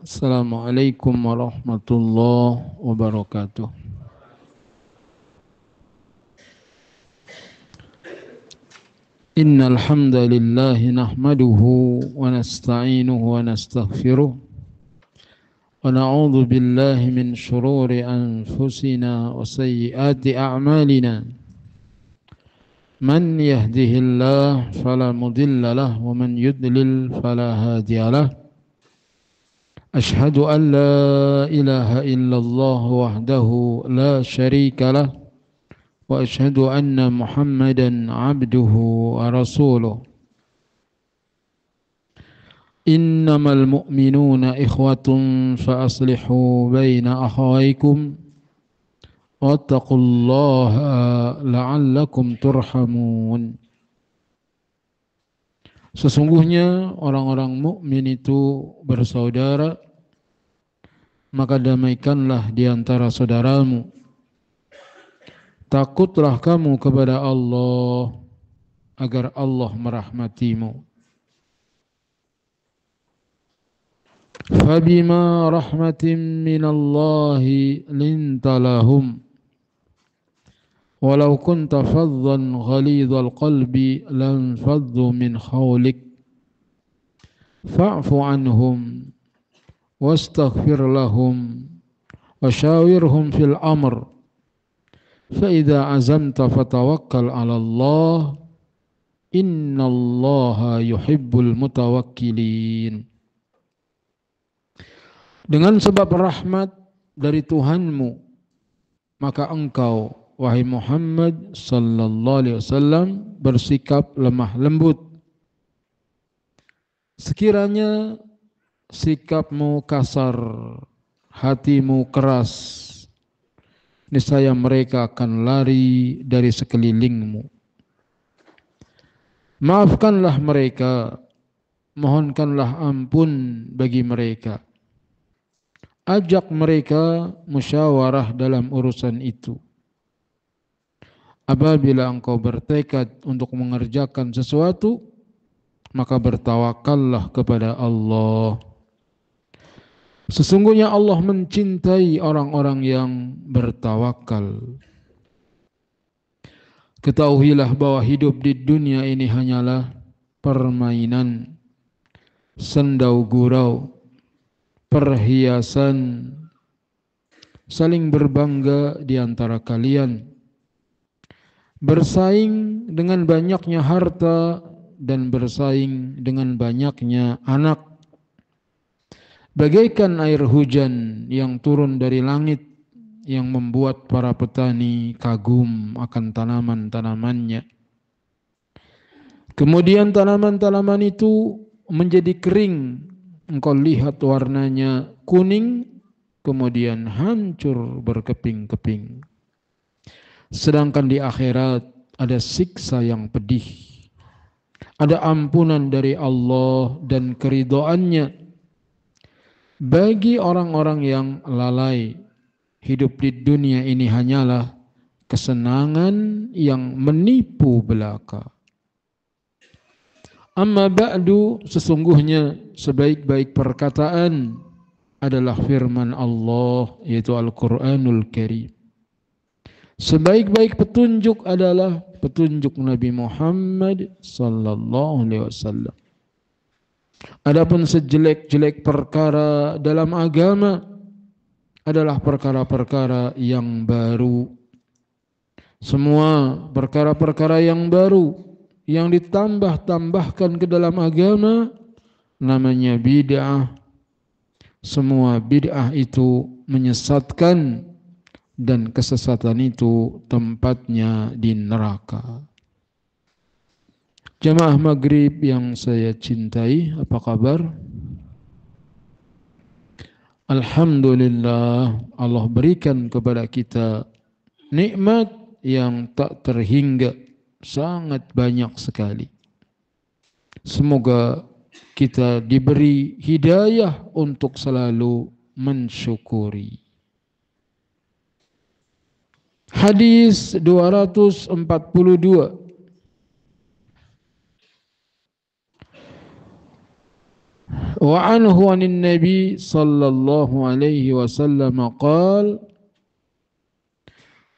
Assalamualaikum warahmatullahi wabarakatuh. Innal hamdalillah nahmaduhu wa nasta'inuhu wa nastaghfiruh wa na'udzu billahi min shururi anfusina wa sayyiati a'malina. Man yahdihillahu fala mudilla lahu wa man yudlil fala hadiya lahu. أشهد أن لا إله إلا الله وحده لا شريك له وأشهد أن محمدا عبده ورسوله إنما المؤمنون إخوة فأصلحوا بين أخويكم واتقوا الله لعلكم ترحمون. Sesungguhnya orang-orang mukmin itu bersaudara, maka damaikanlah di antara saudaramu. Takutlah kamu kepada Allah agar Allah merahmatimu. Fabima rahmatin minallahi linta lahum walau kunta faddan ghalidhal qalbi lanfaddu min hawlik fa'fu anhum wastaghfir lahum washawirhum fil amr fa idza azamta fatawakkal 'ala Allah innallaha yuhibbul mutawakkilin. Dengan sebab rahmat dari Tuhanmu, maka engkau wahai Muhammad sallallahu alaihi wasallam bersikap lemah lembut. Sekiranya sikapmu kasar, hatimu keras, niscaya mereka akan lari dari sekelilingmu. Maafkanlah mereka, mohonkanlah ampun bagi mereka. Ajak mereka musyawarah dalam urusan itu. Apabila engkau bertekad untuk mengerjakan sesuatu, maka bertawakallah kepada Allah. Sesungguhnya Allah mencintai orang-orang yang bertawakal. Ketahuilah bahwa hidup di dunia ini hanyalah permainan, sendau gurau, perhiasan, saling berbangga di antara kalian, bersaing dengan banyaknya harta dan bersaing dengan banyaknya anak. Bagaikan air hujan yang turun dari langit yang membuat para petani kagum akan tanaman-tanamannya. Kemudian tanaman-tanaman itu menjadi kering. Engkau lihat warnanya kuning, kemudian hancur berkeping-keping. Sedangkan di akhirat ada siksa yang pedih. Ada ampunan dari Allah dan keridhaannya bagi orang-orang yang lalai. Hidup di dunia ini hanyalah kesenangan yang menipu belaka. Amma ba'du, sesungguhnya sebaik-baik perkataan adalah firman Allah, yaitu Al-Quranul Karim. Sebaik-baik petunjuk adalah petunjuk Nabi Muhammad sallallahu alaihi wasallam. Adapun sejelek-jelek perkara dalam agama adalah perkara-perkara yang baru. Semua perkara-perkara yang baru yang ditambah-tambahkan ke dalam agama namanya bid'ah. Semua bid'ah itu menyesatkan, dan kesesatan itu tempatnya di neraka. Jamaah maghrib yang saya cintai, apa kabar? Alhamdulillah, Allah berikan kepada kita nikmat yang tak terhingga, sangat banyak sekali. Semoga kita diberi hidayah untuk selalu mensyukuri. Hadis 242. Wa anhu anin Nabi sallallahu alaihi wasallam qala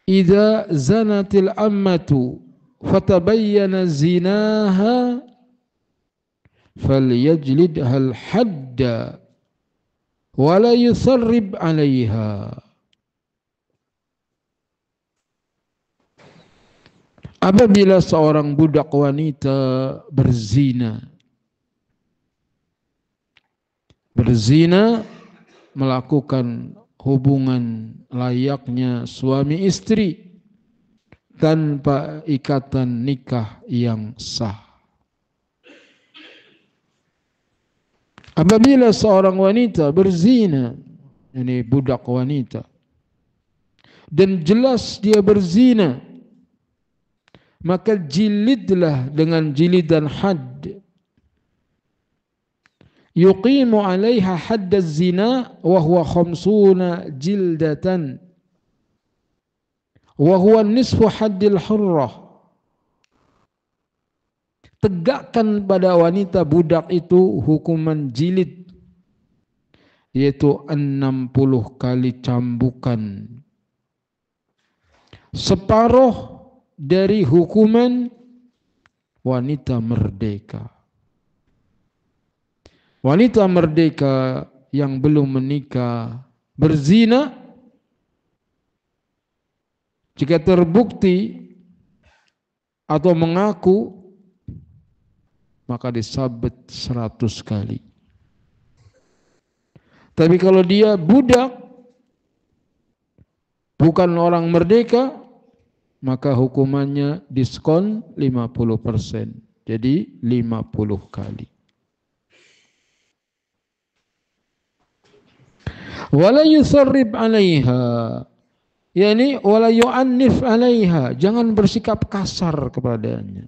idza zanatil ammatu fatabayyana zinaha falyajlidha al-hadda wa la yusarrib 'alaiha. Apabila seorang budak wanita berzina melakukan hubungan layaknya suami istri tanpa ikatan nikah yang sah. Apabila seorang wanita berzina, ini budak wanita, dan jelas dia berzina, maka jilidlah dengan jilidan had. Yuqimu 'alaiha hadd az-zina wa huwa 50 jildatan wa huwa nisfu haddil hurrah. Tegakkan pada wanita budak itu hukuman jilid, yaitu 60 kali cambukan, separuh dari hukuman wanita merdeka. Wanita merdeka yang belum menikah berzina, jika terbukti atau mengaku, maka disabet 100 kali. Tapi kalau dia budak, bukan orang merdeka, maka hukumannya diskon 50%. Jadi 50 kali. Wala yusarrib 'alaiha, yakni wala yu'annif 'alaiha, jangan bersikap kasar kepadanya.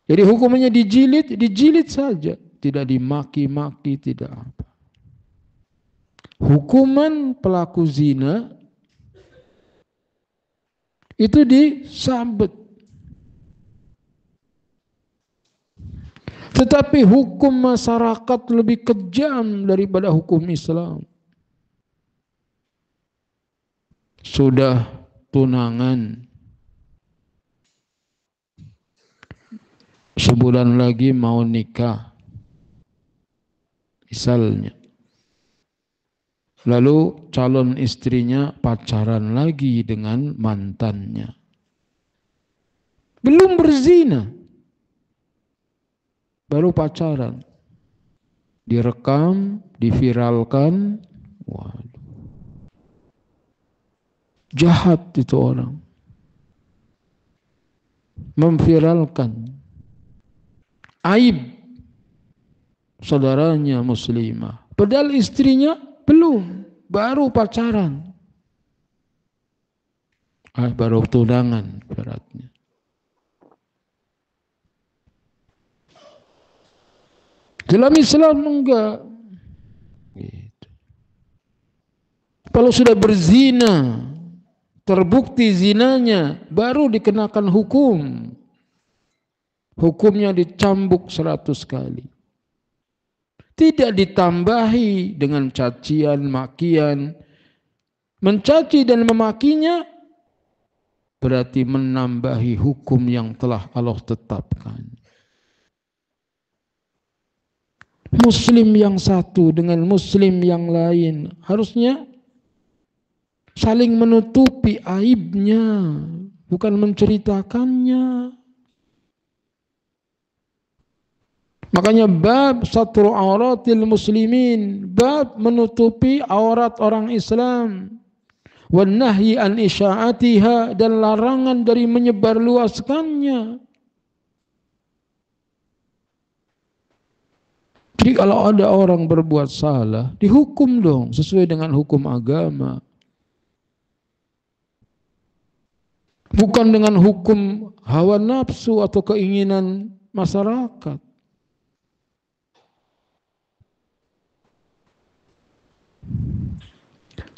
Jadi hukumannya dijilid saja, tidak dimaki-maki, tidak apa. Hukuman pelaku zina itu disabet. Tetapi hukum masyarakat lebih kejam daripada hukum Islam. Sudah tunangan, sebulan lagi mau nikah, misalnya. Lalu calon istrinya pacaran lagi dengan mantannya. Belum berzina, baru pacaran. Direkam, diviralkan. Waduh. Jahat itu orang. Memviralkan aib saudaranya muslimah. Padahal istrinya belum, baru pacaran. Baru tunangan beratnya. Dalam Islam enggak. Gitu. Kalau sudah berzina, terbukti zinanya, baru dikenakan hukum. Hukumnya dicambuk 100 kali. Tidak ditambahi dengan cacian, makian. Mencaci dan memakinya berarti menambahi hukum yang telah Allah tetapkan. Muslim yang satu dengan muslim yang lain harusnya saling menutupi aibnya, bukan menceritakannya. Makanya bab satru auratil muslimin, bab menutupi aurat orang Islam, wan nahyi an isya'atiha, dan larangan dari menyebarluaskannya. Jadi kalau ada orang berbuat salah, dihukum dong sesuai dengan hukum agama. Bukan dengan hukum hawa nafsu atau keinginan masyarakat.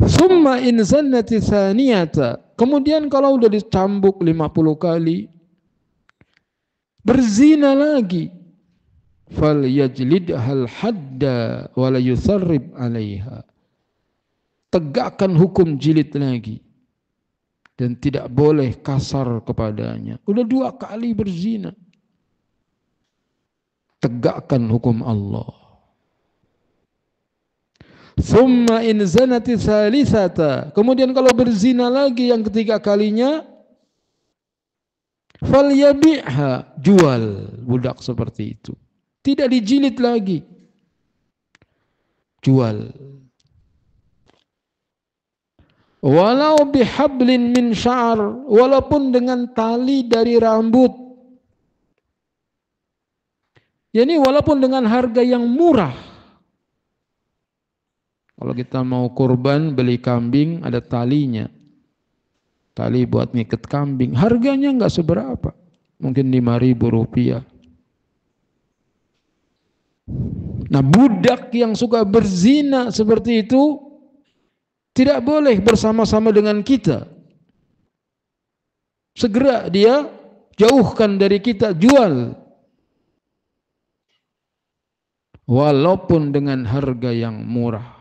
Summa in zannati thaniyata, kemudian kalau udah dicambuk 50 kali, berzina lagi. falyajlidhal hadda wa la yusarrib 'alaiha. Tegakkan hukum jilid lagi dan tidak boleh kasar kepadanya. Udah 2 kali berzina. Tegakkan hukum Allah. Thumma in zanati thalithata. Kemudian kalau berzina lagi yang ketiga kalinya, falyabi'ha, jual budak seperti itu. Tidak dijilid lagi. Jual. Walau bihablin min sya'ar, walaupun dengan tali dari rambut. Yani walaupun dengan harga yang murah. Kalau kita mau kurban beli kambing ada talinya. Tali buat ngikat kambing, harganya enggak seberapa. Mungkin 5.000 rupiah. Nah, budak yang suka berzina seperti itu tidak boleh bersama-sama dengan kita. Segera dia jauhkan dari kita, jual. Walaupun dengan harga yang murah.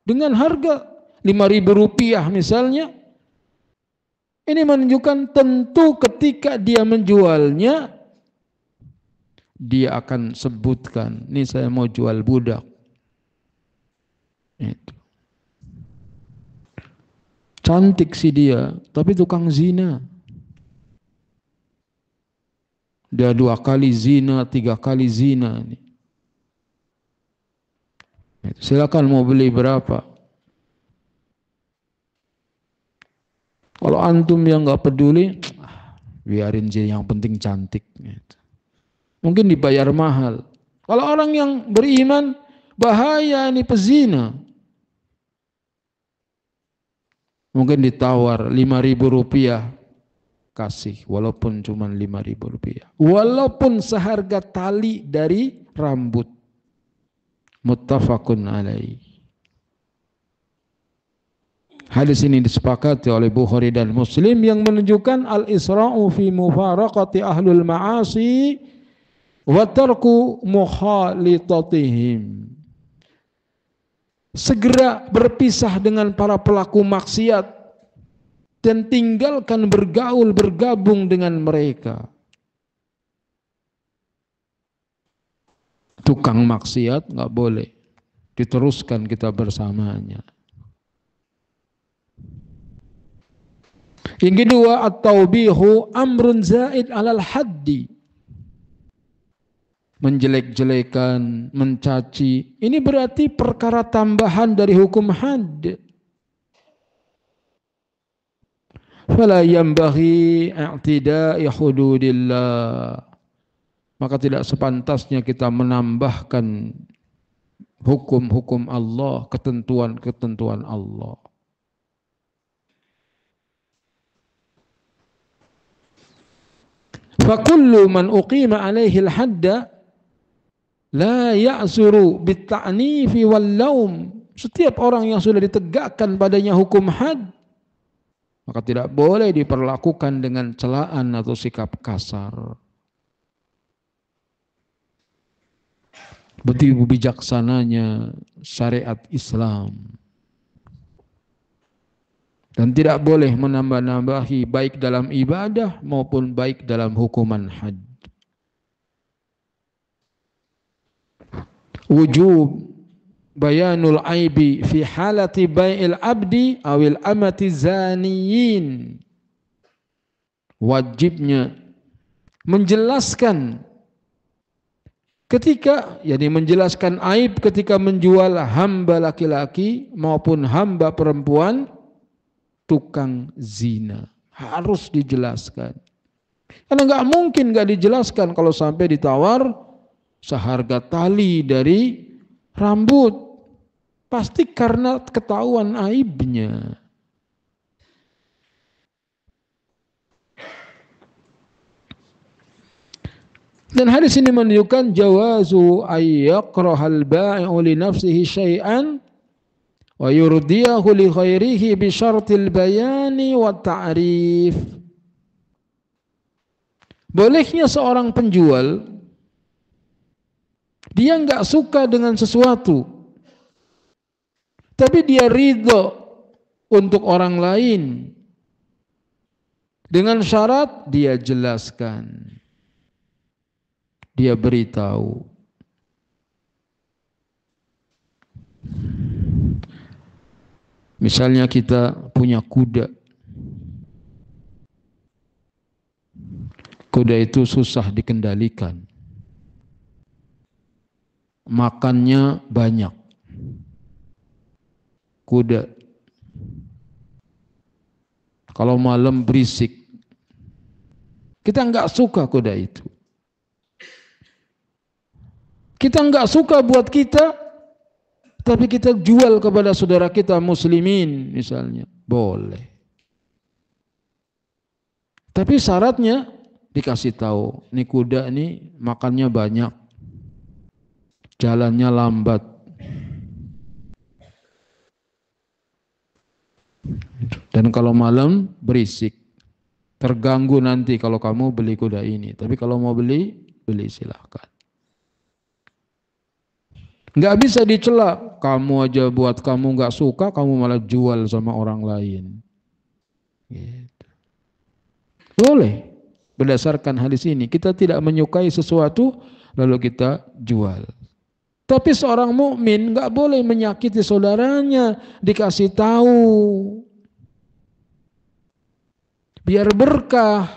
Dengan harga 5.000 rupiah misalnya. Ini menunjukkan tentu ketika dia menjualnya, dia akan sebutkan, ini saya mau jual budak. Itu. Cantik sih dia, tapi tukang zina. Dia 2 kali zina, 3 kali zina. Silakan mau beli berapa. Kalau antum yang nggak peduli, biarin sih, yang penting cantik. Mungkin dibayar mahal. Kalau orang yang beriman, bahaya ini pezina. Mungkin ditawar 5.000 rupiah, kasih, walaupun cuma 5.000 rupiah. Walaupun seharga tali dari rambut. Muttafaqun alaih. Hadis ini disepakati oleh Bukhari dan Muslim yang menunjukkan al-isra'u fi mufaraqati ahlul ma'asi wa tarku mukhalitatihim. Segera berpisah dengan para pelaku maksiat dan tinggalkan bergaul, bergabung dengan mereka. Tukang maksiat nggak boleh diteruskan kita bersamanya. Yang kedua, at-taubihu amrun zaid alal haddi. Menjelek-jelekan, mencaci, ini berarti perkara tambahan dari hukum had. Fala yanbaghi i'tida'i hududillah. Maka tidak sepantasnya kita menambahkan hukum-hukum Allah, ketentuan-ketentuan Allah. Fa kullu man uqima alaihi al-hadda la ya'suru bit-ta'nifi wal-laum. Setiap orang yang sudah ditegakkan padanya hukum had, maka tidak boleh diperlakukan dengan celaan atau sikap kasar. Begitu bijaksananya syariat Islam. Dan tidak boleh menambah-nambahi baik dalam ibadah maupun baik dalam hukuman had. Wujub bayanul aibi fi halati bai'il abdi awil amati zaniyin. Wajibnya menjelaskan ketika, menjelaskan aib ketika menjual hamba laki-laki maupun hamba perempuan tukang zina. Harus dijelaskan. Karena nggak mungkin nggak dijelaskan kalau sampai ditawar seharga tali dari rambut. Pasti karena ketahuan aibnya. Dan hadis ini menunjukkan jawazu ayyaqrahal bai'u li nafsihi syai'an wa yurdiyahu li ghairihi bi syartil bayani wa ta'rif. Bolehnya seorang penjual Dia nggak suka dengan sesuatu, tapi dia ridho untuk orang lain. Dengan syarat dia jelaskan, dia beritahu. Misalnya kita punya kuda. Kuda itu susah dikendalikan. Makannya banyak. Kuda. Kalau malam berisik. Kita nggak suka kuda itu. Kita nggak suka buat kita, tapi kita jual kepada saudara kita muslimin misalnya. Boleh. Tapi syaratnya dikasih tahu, nih kuda nih makannya banyak, jalannya lambat. Dan kalau malam berisik, terganggu nanti kalau kamu beli kuda ini. Tapi kalau mau beli, beli silahkan. Nggak bisa dicela, kamu aja buat kamu nggak suka, kamu malah jual sama orang lain. Gitu. Boleh, berdasarkan hadis ini, kita tidak menyukai sesuatu lalu kita jual. Tapi seorang mukmin nggak boleh menyakiti saudaranya, dikasih tahu, biar berkah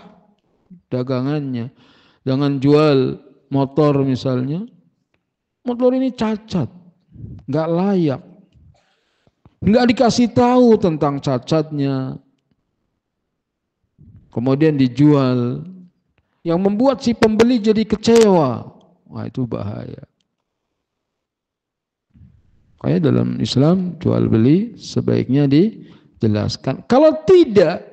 dagangannya. Jangan jual motor misalnya. Motor ini cacat, nggak layak, nggak dikasih tahu tentang cacatnya, kemudian dijual, yang membuat si pembeli jadi kecewa. Wah, itu bahaya. Kayak dalam Islam jual beli sebaiknya dijelaskan. Kalau tidak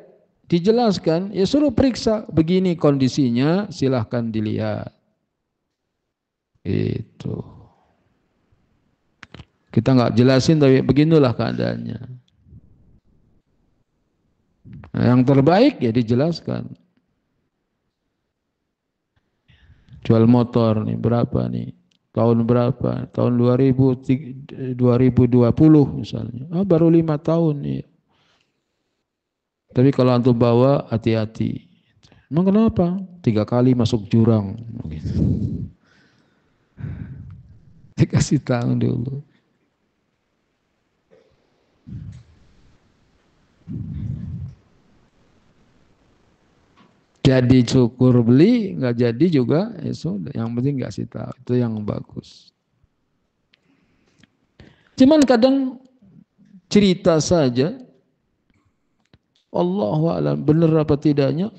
dijelaskan, ya suruh periksa, begini kondisinya, silahkan dilihat. Itu. Kita nggak jelasin tapi beginilah keadaannya. Nah, yang terbaik ya dijelaskan. Jual motor nih berapa nih? Tahun berapa? Tahun 2020 misalnya. Oh, baru 5 tahun nih. Tapi kalau antum bawa hati-hati. Emang kenapa? 3 kali masuk jurang. Dikasih tahu dulu. Jadi syukur beli, nggak jadi juga, ya sudah. Yang penting nggak kasih tahu, itu yang bagus. Cuman kadang cerita saja, Allahu a'lam benar apa tidaknya,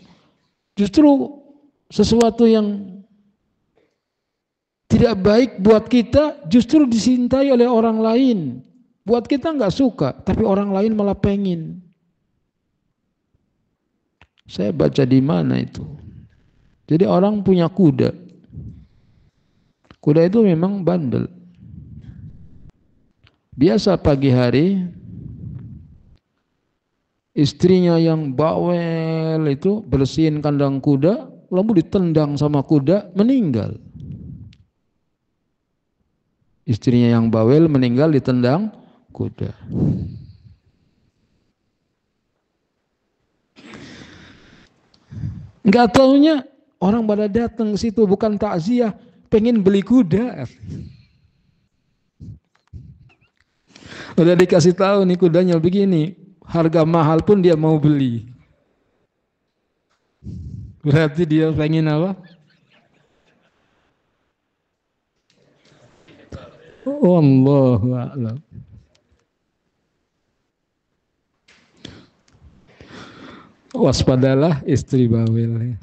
justru sesuatu yang tidak baik buat kita justru dicintai oleh orang lain. Buat kita nggak suka, tapi orang lain malah pengen. Saya baca di mana itu. Jadi orang punya kuda. Kuda itu memang bandel. Biasa pagi hari istrinya yang bawel itu bersihin kandang kuda, lalu ditendang sama kuda, meninggal. Istrinya yang bawel meninggal ditendang kuda. Enggak taunya orang pada datang ke situ bukan takziah, pengen beli kuda. Udah dikasih tahu nih kudanya begini, harga mahal pun dia mau beli. Berarti dia pengen apa? Wallahu a'lam. Waspadalah istri bawel.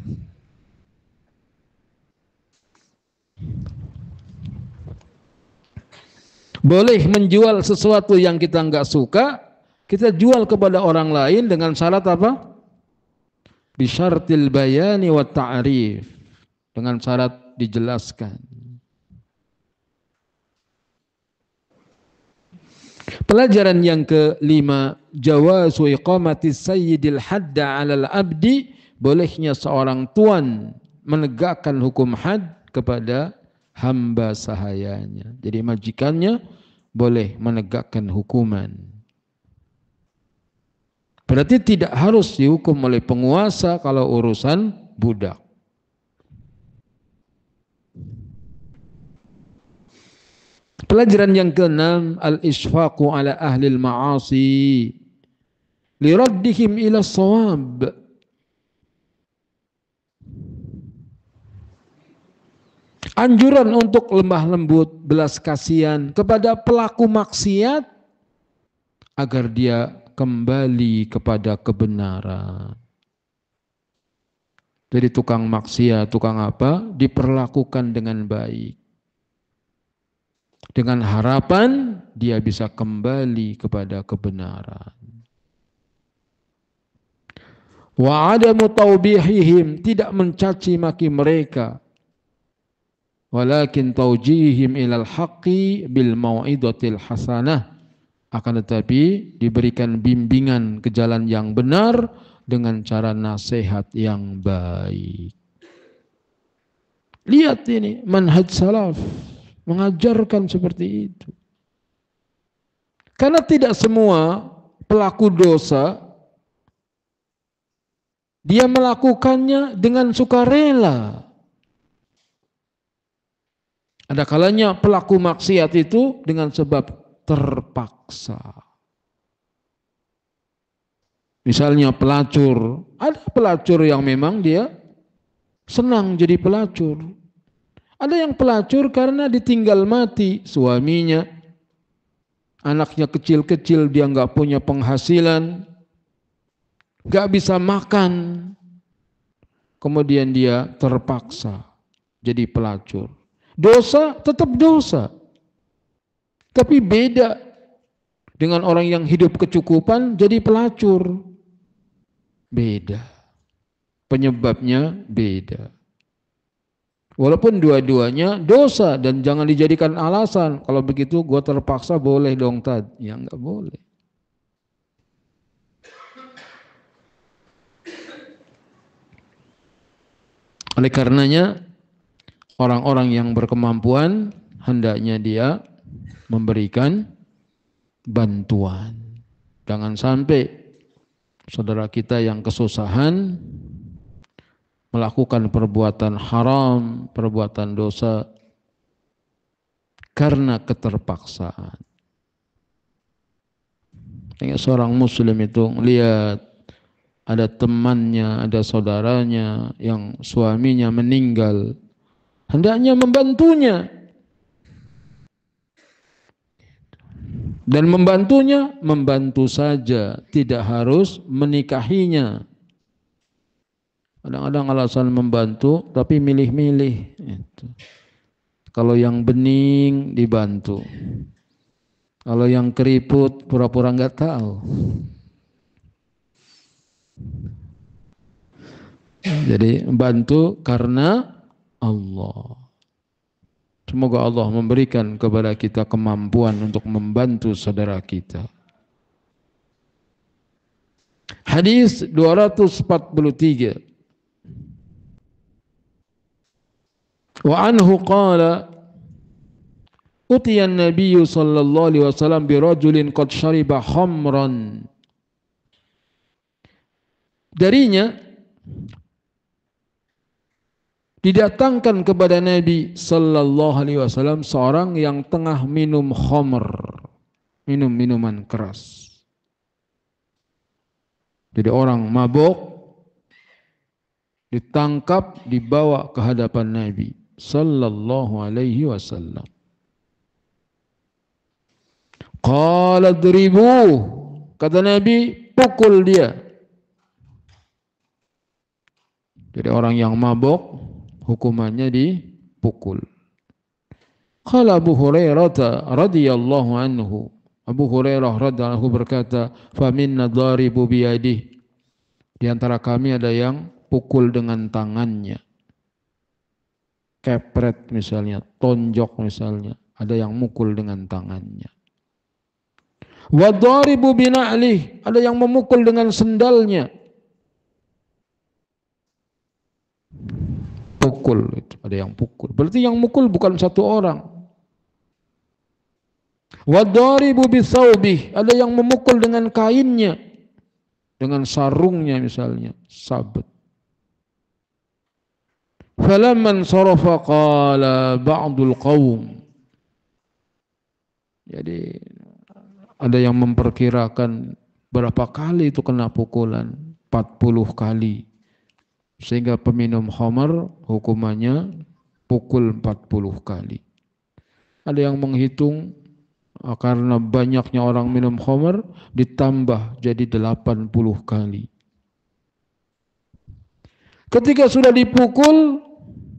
Boleh menjual sesuatu yang kita nggak suka, kita jual kepada orang lain dengan syarat apa? Bisyartil bayani wa ta'rif. Dengan syarat dijelaskan. Pelajaran yang kelima, jawazu iqamati sayyidil hadda 'alal abdi, bolehnya seorang tuan menegakkan hukum had kepada hamba sahayanya. Jadi majikannya boleh menegakkan hukuman. Berarti tidak harus dihukum oleh penguasa kalau urusan budak. Pelajaran yang keenam, al-isfaqu ala ahli al-ma'asi liraddihim ila shawab. Anjuran untuk lemah lembut, belas kasihan kepada pelaku maksiat agar dia kembali kepada kebenaran. Jadi tukang maksiat, tukang apa, diperlakukan dengan baik. Dengan harapan dia bisa kembali kepada kebenaran. Wa adamu taubihihim, tidak mencaci maki mereka. Walakin taujihim ilal haqqi bil mau'idatil hasanah. Akan tetapi diberikan bimbingan ke jalan yang benar dengan cara nasihat yang baik. Lihat ini manhaj salaf mengajarkan seperti itu. Karena tidak semua pelaku dosa dia melakukannya dengan sukarela. Ada kalanya pelaku maksiat itu dengan sebab terpaksa. Misalnya pelacur, ada pelacur yang memang dia senang jadi pelacur. Ada yang pelacur karena ditinggal mati suaminya, anaknya kecil-kecil, dia nggak punya penghasilan, nggak bisa makan, kemudian dia terpaksa jadi pelacur. Dosa tetap dosa, tapi beda dengan orang yang hidup kecukupan jadi pelacur. Beda, penyebabnya beda. Walaupun dua-duanya dosa dan jangan dijadikan alasan. Kalau begitu gue terpaksa boleh dong Tad. Ya enggak boleh. Oleh karenanya orang-orang yang berkemampuan hendaknya dia memberikan bantuan. Jangan sampai saudara kita yang kesusahan melakukan perbuatan haram, perbuatan dosa karena keterpaksaan. Seorang muslim itu lihat ada temannya, ada saudaranya yang suaminya meninggal, hendaknya membantunya. Dan membantunya, membantu saja, tidak harus menikahinya. Kadang-kadang alasan membantu tapi milih-milih. Kalau yang bening dibantu. Kalau yang keriput pura-pura nggak tahu. Jadi bantu karena Allah. Semoga Allah memberikan kepada kita kemampuan untuk membantu saudara kita. Hadis 243. Wa anhu qala utiya an-nabiy sallallahu alaihi wasallam bi rajulin qad shariba khamran. Darinya didatangkan kepada Nabi sallallahu alaihi wasallam seorang yang tengah minum khamr, minum minuman keras. Jadi orang mabuk ditangkap, dibawa ke hadapan Nabi sallallahu alaihi wasallam. Qala dribuh, kata Nabi, pukul dia. Jadi orang yang mabuk hukumannya dipukul. Qala Abu Hurairah radhiyallahu anhu, Abu Hurairah radhiyallahu anhu berkata, fa minna dharibu biyadihi, di antara kami ada yang pukul dengan tangannya. Kepret misalnya, tonjok misalnya, ada yang mukul dengan tangannya. Wa dharibu bina'lih, ada yang memukul dengan sendalnya. pukul itu, ada yang pukul. Berarti yang mukul bukan satu orang. Wadaribu bisawbih, ada yang memukul dengan kainnya, dengan sarungnya misalnya, sabit. Falamman sarafa qala ba'dul qaum. Jadi ada yang memperkirakan berapa kali itu kena pukulan, 40 kali. Sehingga peminum khamar hukumannya pukul 40 kali. Ada yang menghitung karena banyaknya orang minum khamar ditambah jadi 80 kali. Ketika sudah dipukul,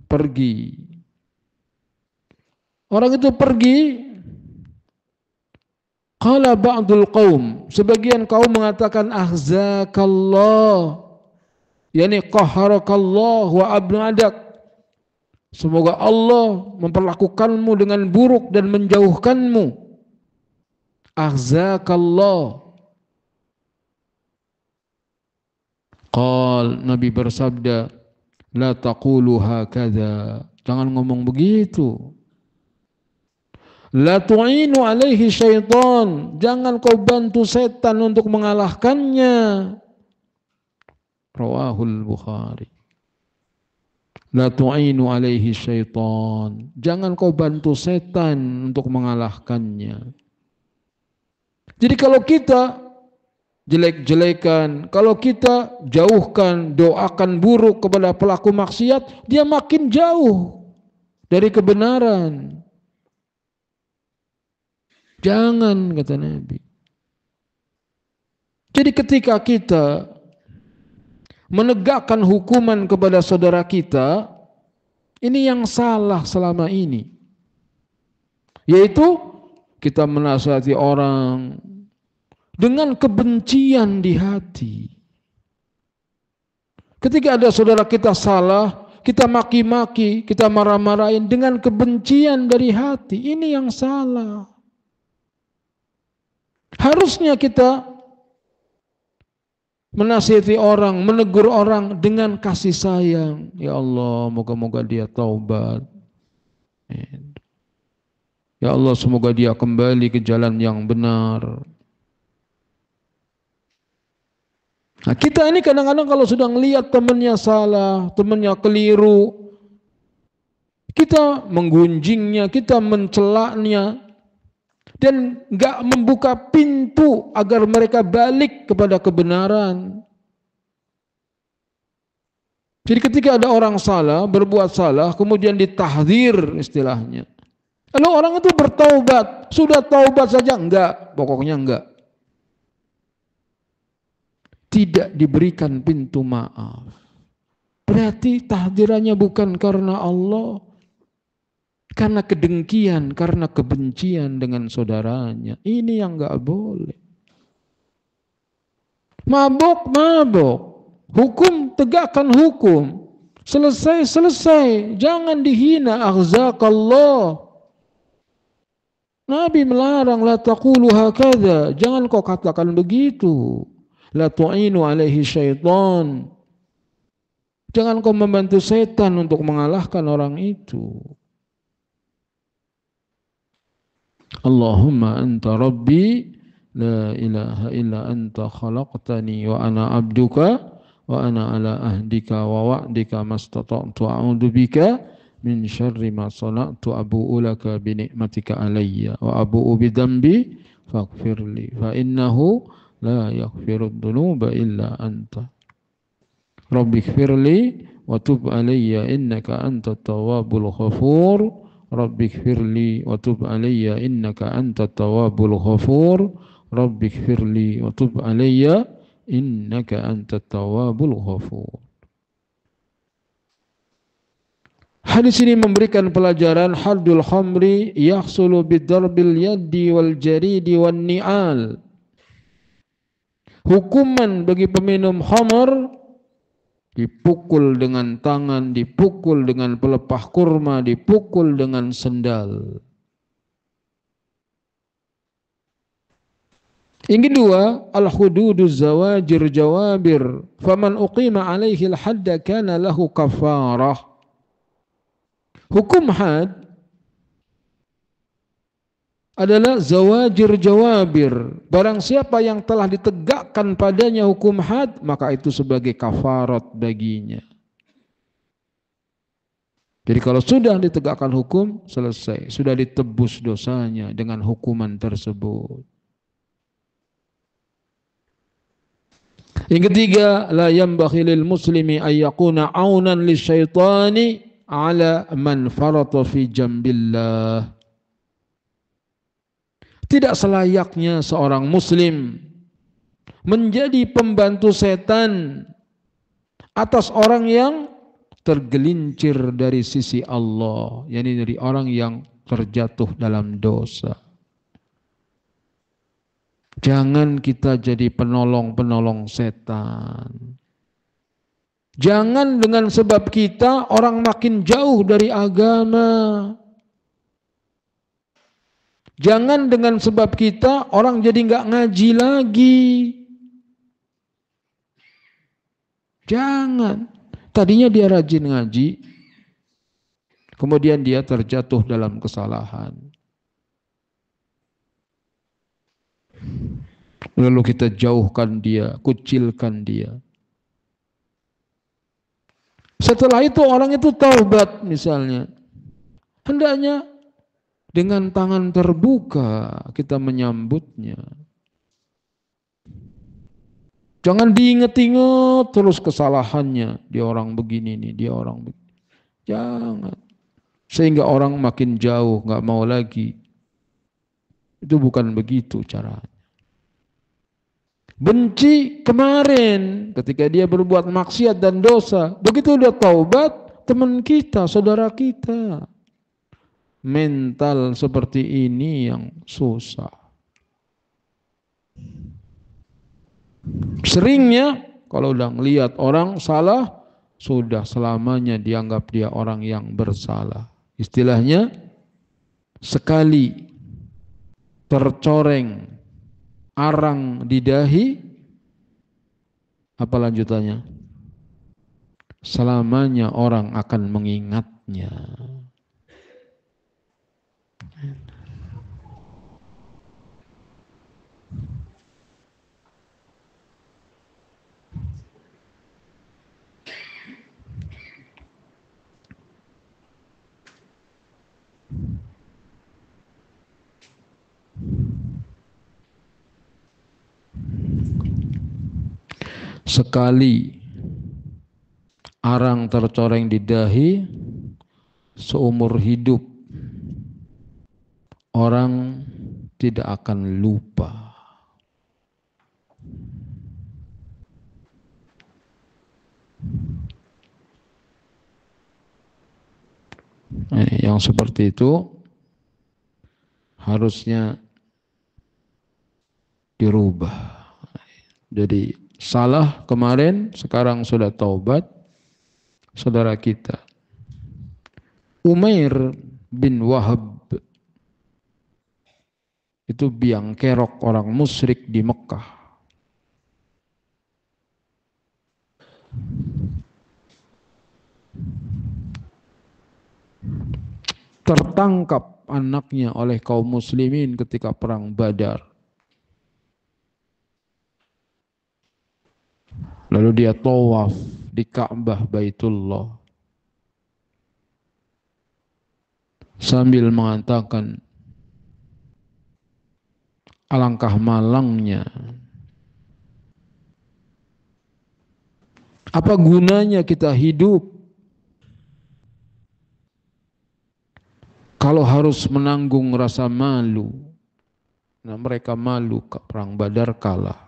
pergi. Orang itu pergi. Qala ba'dul qaum, sebagian kaum mengatakan ahzakallah, yakni qahharakallah wa abnadak. Semoga Allah memperlakukanmu dengan buruk dan menjauhkanmu. Ahzakallah. Qal, Nabi bersabda, la taqulu hakadha, jangan ngomong begitu. La tu'inu alaihi syaitan, jangan kau bantu setan untuk mengalahkannya. Rawahul Bukhari. La tu'inu alaihi syaitan, jangan kau bantu setan untuk mengalahkannya. Jadi kalau kita jelek-jelekan, kalau kita jauhkan, doakan buruk kepada pelaku maksiat, dia makin jauh dari kebenaran. Jangan, kata Nabi. Jadi ketika kita menegakkan hukuman kepada saudara kita, ini yang salah selama ini. Yaitu kita menasihati orang dengan kebencian di hati. Ketika ada saudara kita salah, kita maki-maki, kita marah-marahin dengan kebencian dari hati. Ini yang salah. Harusnya kita menasihati orang, menegur orang dengan kasih sayang. Ya Allah, moga-moga dia taubat. Ya Allah, semoga dia kembali ke jalan yang benar. Nah, kita ini kadang-kadang kalau sudah melihat temannya salah, temannya keliru, kita menggunjingnya, kita mencelaknya, dan enggak membuka pintu agar mereka balik kepada kebenaran. Jadi ketika ada orang salah, berbuat salah, kemudian ditahdzir istilahnya. Lalu orang itu bertaubat, sudah taubat saja enggak, pokoknya enggak. Tidak diberikan pintu maaf. Berarti tahdirannya bukan karena Allah, karena kedengkian, karena kebencian dengan saudaranya. Ini yang enggak boleh. Mabok, hukum, tegakkan hukum. Selesai, jangan dihina. Aghzakallah. Nabi melarang, la taqulu hakadha, jangan kau katakan begitu. La tu'inu alaihi syaitan, jangan kau membantu setan untuk mengalahkan orang itu. Allahumma anta rabbi, la ilaha illa anta khalaqtani wa ana abduka wa ana ala ahdika wa wa'dika mastata'tu a'udzu bika min syarri ma sana'tu abu'u laka bi ni'matika alayya wa abu'u bi dhanbi faghfirli fa innahu la yaghfiru dhunuba illa anta. Rabbi ighfirli wa tub alayya innaka antat tawwabul ghafur. Rabbi ighfirli wa tub alayya innaka antat tawwabul ghafur. Rabbi ighfirli wa tub alayya innaka antat tawwabul ghafur. Hadis ini memberikan pelajaran haddul khamri yahsulu bidarbil yaddi wal jaridi wan ni'al. Hukuman bagi peminum khamar, dipukul dengan tangan, dipukul dengan pelepah kurma, dipukul dengan sendal. Yang kedua, al-hududuz zawajir jawabir, faman uqima alaihi al-hadda kana lahu kafarah. Hukum had adalah zawajir jawabir. Barang siapa yang telah ditegakkan padanya hukum had, maka itu sebagai kafarat baginya. Jadi kalau sudah ditegakkan hukum, selesai. Sudah ditebus dosanya dengan hukuman tersebut. Yang ketiga, la yanbaghi lil muslimi ay yakuna aunan lisyaitani ala man farata fi jambillah. Tidak selayaknya seorang muslim menjadi pembantu setan atas orang yang tergelincir dari sisi Allah, yakni dari orang yang terjatuh dalam dosa. Jangan kita jadi penolong-penolong setan. Jangan dengan sebab kita orang makin jauh dari agama. Jangan dengan sebab kita orang jadi nggak ngaji lagi. Jangan. Tadinya dia rajin ngaji, kemudian dia terjatuh dalam kesalahan. Lalu kita jauhkan dia, kucilkan dia. Setelah itu orang itu taubat misalnya. Hendaknya dengan tangan terbuka kita menyambutnya. Jangan diinget-inget terus kesalahannya. Dia orang begini nih, dia orang begini. Jangan. Sehingga orang makin jauh, nggak mau lagi. Itu bukan begitu caranya. Benci kemarin ketika dia berbuat maksiat dan dosa. Begitu dia taubat, teman kita, saudara kita. Mental seperti ini yang susah. Seringnya kalau udah ngelihat orang salah, sudah selamanya dianggap dia orang yang bersalah. Istilahnya, sekali tercoreng arang di dahi, apa lanjutannya? Selamanya orang akan mengingatnya. Sekali arang tercoreng di dahi, seumur hidup orang tidak akan lupa. Yang seperti itu harusnya dirubah. Jadi salah kemarin, sekarang sudah taubat. Saudara kita Umair bin Wahab itu biang kerok orang musyrik di Mekah. Tertangkap anaknya oleh kaum muslimin ketika perang Badar. Lalu dia tawaf di Ka'bah Baitullah sambil mengatakan, alangkah malangnya, apa gunanya kita hidup kalau harus menanggung rasa malu. Nah, mereka malu perang Badar kalah.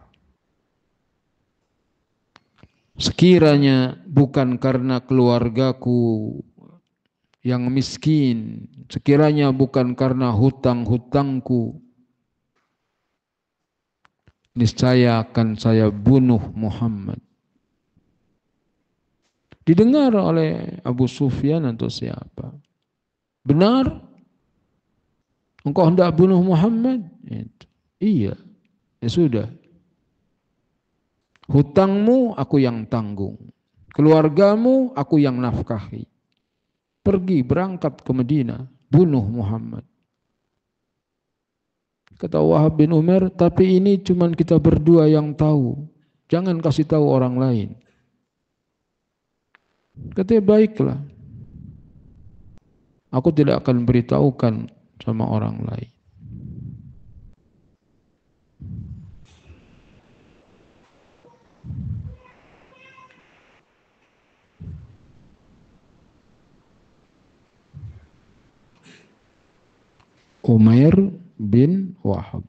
Sekiranya bukan karena keluargaku yang miskin, sekiranya bukan karena hutang-hutangku, niscaya akan saya bunuh Muhammad. Didengar oleh Abu Sufyan atau siapa? Benar? Engkau hendak bunuh Muhammad? Iya. Ya sudah. Hutangmu aku yang tanggung. Keluargamu aku yang nafkahi. pergi berangkat ke Madinah, bunuh Muhammad. Kata Wahab bin Umar, tapi ini cuma kita berdua yang tahu. Jangan kasih tahu orang lain. Katanya baiklah. Aku tidak akan beritahukan sama orang lain. Umair bin Wahab.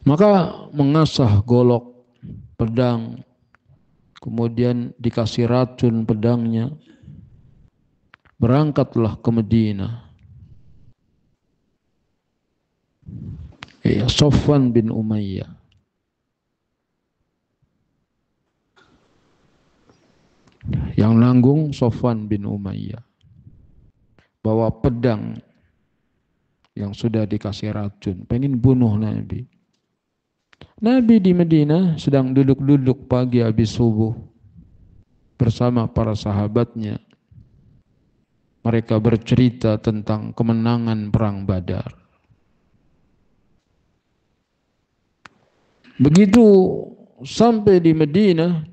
Maka mengasah golok pedang, kemudian dikasih racun pedangnya, berangkatlah ke Madinah. Sofwan bin Umayyah. Yang nanggung Sofwan bin Umayyah. Bawa pedang yang sudah dikasih racun, pengen bunuh Nabi. Nabi di Madinah sedang duduk-duduk pagi habis subuh bersama para sahabatnya. Mereka bercerita tentang kemenangan perang Badar. Begitu sampai di Madinah,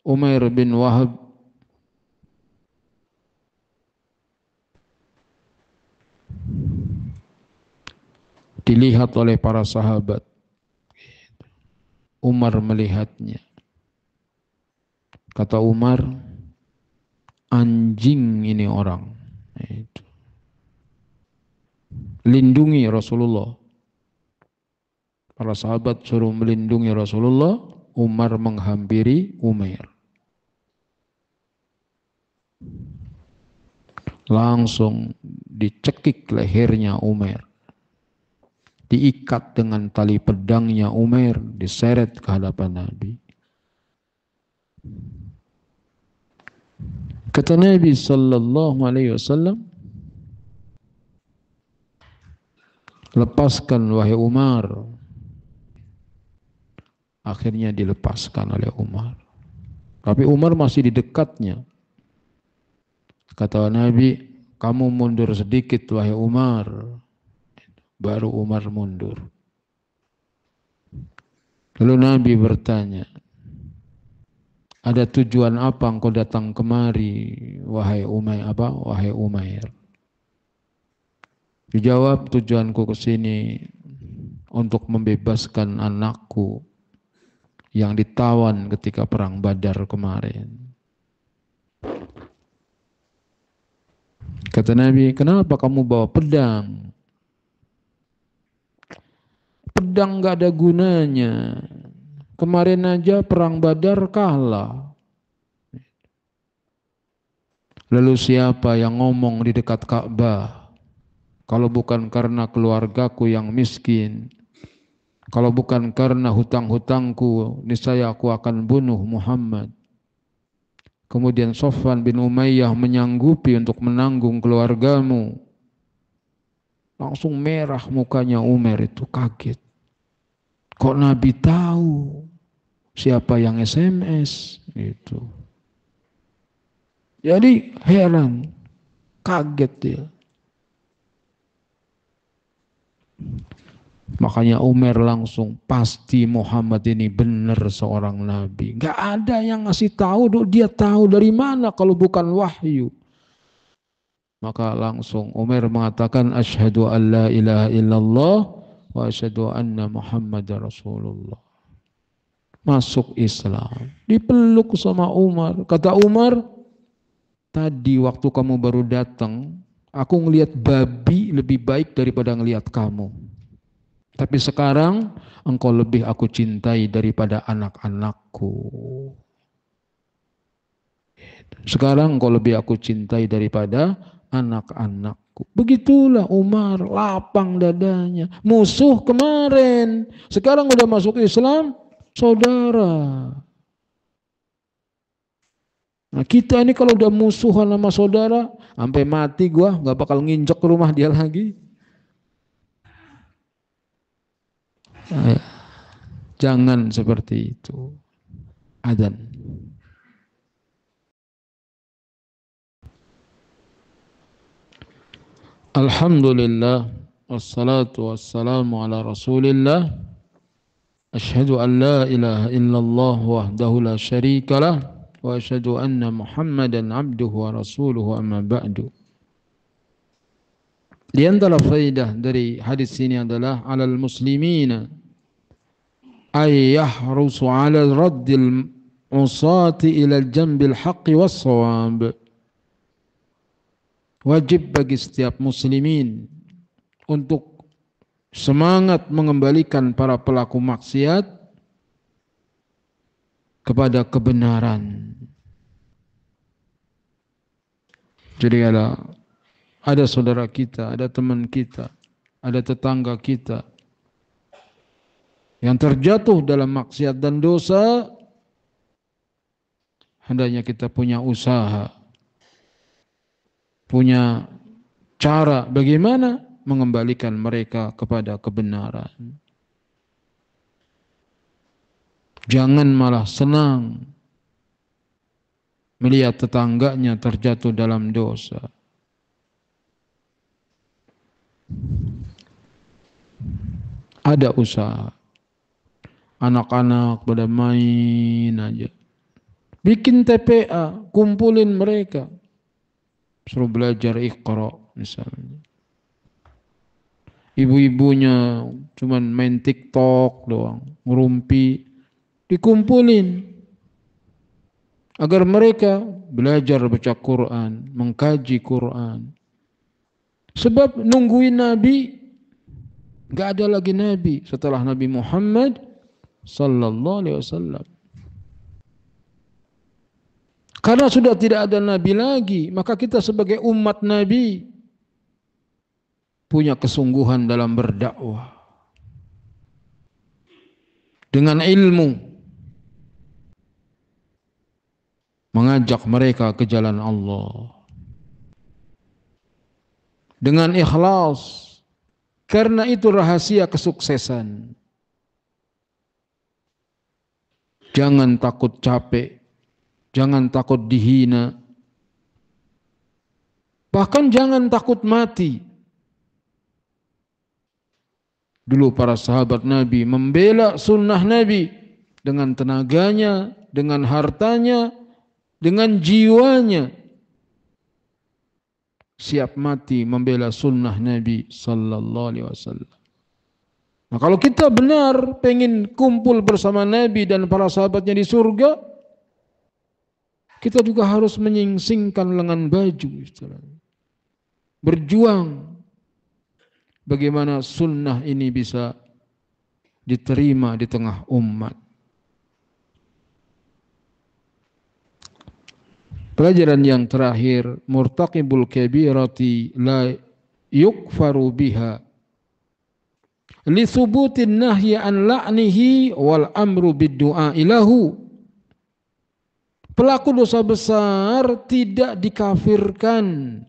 Umair bin Wahab dilihat oleh para sahabat. Umar melihatnya. Kata Umar, anjing ini orang. Lindungi Rasulullah. Para sahabat suruh melindungi Rasulullah. Umar menghampiri Umair. Langsung dicekik lehernya Umair. Diikat dengan tali pedangnya Umair, diseret ke hadapan Nabi. Kata Nabi sallallahu alaihi wasallam, lepaskan wahai Umar. Akhirnya dilepaskan oleh Umar. Tapi Umar masih di dekatnya. Kata Nabi, kamu mundur sedikit wahai Umar. Baru Umar mundur. Lalu Nabi bertanya, ada tujuan apa engkau datang kemari wahai Umair? Dijawab, tujuanku ke sini untuk membebaskan anakku yang ditawan ketika perang Badar kemarin. Kata Nabi, kenapa kamu bawa pedang? Pedang gak ada gunanya. Kemarin aja perang Badar kalah. Lalu siapa yang ngomong di dekat Ka'bah? Kalau bukan karena keluargaku yang miskin, kalau bukan karena hutang-hutangku, niscaya aku akan bunuh Muhammad. Kemudian Sofwan bin Umayyah menyanggupi untuk menanggung keluargamu. Langsung merah mukanya Umar itu, kaget. Kok Nabi tahu siapa yang SMS? Gitu. Jadi heran, kaget dia. Makanya Umar langsung, pasti Muhammad ini benar seorang nabi. Gak ada yang ngasih tahu, dia tahu dari mana kalau bukan wahyu. Maka langsung Umar mengatakan, asyhadu an la ilaha illallah wa asyhadu anna Muhammadar Rasulullah. Masuk Islam. Dipeluk sama Umar. Kata Umar, tadi waktu kamu baru datang, aku ngelihat babi lebih baik daripada ngelihat kamu. Tapi sekarang engkau lebih aku cintai daripada anak-anakku. Sekarang kau lebih aku cintai daripada anak-anakku. Begitulah Umar, lapang dadanya. Musuh kemarin, sekarang udah masuk Islam, saudara. Nah kita ini kalau udah musuhan sama saudara, sampai mati gua nggak bakal nginjek ke rumah dia lagi. Nah, jangan seperti itu. Adzan. Alhamdulillah, wassalatu wassalamu ala rasulillah. Asyhadu an la ilaha illallah wahdahu la syarika lah. Wa asyhadu anna Muhammadan abduhu wa rasuluhu amma ba'du. Di antara faidah dari hadis ini adalah alal muslimina ay yahrusu ala raddil usati ila jambil haqqi was shawab. Wajib bagi setiap muslimin untuk semangat mengembalikan para pelaku maksiat kepada kebenaran. Jadi ada saudara kita, ada teman kita, ada tetangga kita yang terjatuh dalam maksiat dan dosa, hendaknya kita punya usaha, punya cara bagaimana mengembalikan mereka kepada kebenaran. Jangan malah senang melihat tetangganya terjatuh dalam dosa. Ada usaha. Anak-anak pada main aja. Bikin TPA, kumpulin mereka. Suruh belajar Iqra misalnya. Ibu-ibunya cuman main TikTok doang, ngerumpi, dikumpulin agar mereka belajar baca Quran, mengkaji Quran. Sebab nungguin Nabi, gak ada lagi Nabi setelah Nabi Muhammad sallallahu alaihi wasallam. Karena sudah tidak ada Nabi lagi, maka kita sebagai umat Nabi punya kesungguhan dalam berdakwah. Dengan ilmu, mengajak mereka ke jalan Allah. Dengan ikhlas, karena itu rahasia kesuksesan. Jangan takut capek, jangan takut dihina, bahkan jangan takut mati. Dulu para sahabat Nabi membela sunnah Nabi dengan tenaganya, dengan hartanya, dengan jiwanya. Siap mati membela sunnah Nabi sallallahu alaihi wasallam. Nah, kalau kita benar pengen kumpul bersama Nabi dan para sahabatnya di surga, kita juga harus menyingsingkan lengan baju. Berjuang bagaimana sunnah ini bisa diterima di tengah umat. Pelajaran yang terakhir, murtaqibul kabirati la yukfaru biha li thubutin nahyi an la'nihi wal amru bid-du'a ilahu. Pelaku dosa besar tidak dikafirkan.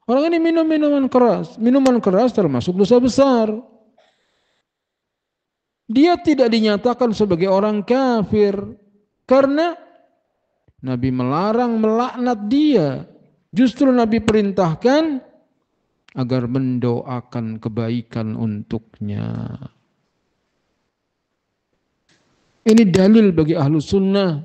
Orang ini minum minuman keras termasuk dosa besar. Dia tidak dinyatakan sebagai orang kafir karena Nabi melarang melaknat dia. Justru Nabi perintahkan agar mendoakan kebaikan untuknya. Ini dalil bagi ahlu sunnah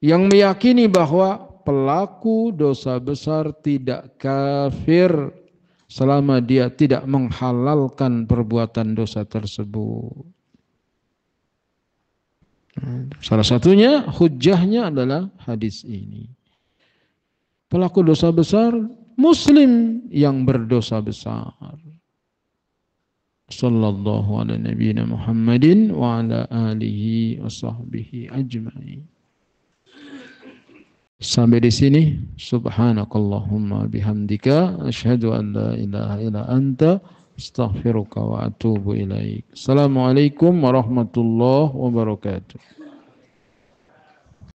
yang meyakini bahwa pelaku dosa besar tidak kafir selama dia tidak menghalalkan perbuatan dosa tersebut. Salah satunya hujjahnya adalah hadis ini. Pelaku dosa besar Muslim yang berdosa besar. Sallallahu ala nabiyina Muhammadin wa ala alihi wa sahbihi ajma'in. Sampai di sini. Subhanakallahumma bihamdika asyhadu an la ilaha illa anta astaghfiruka wa atubu ilaik. Assalamualaikum warahmatullahi wabarakatuh.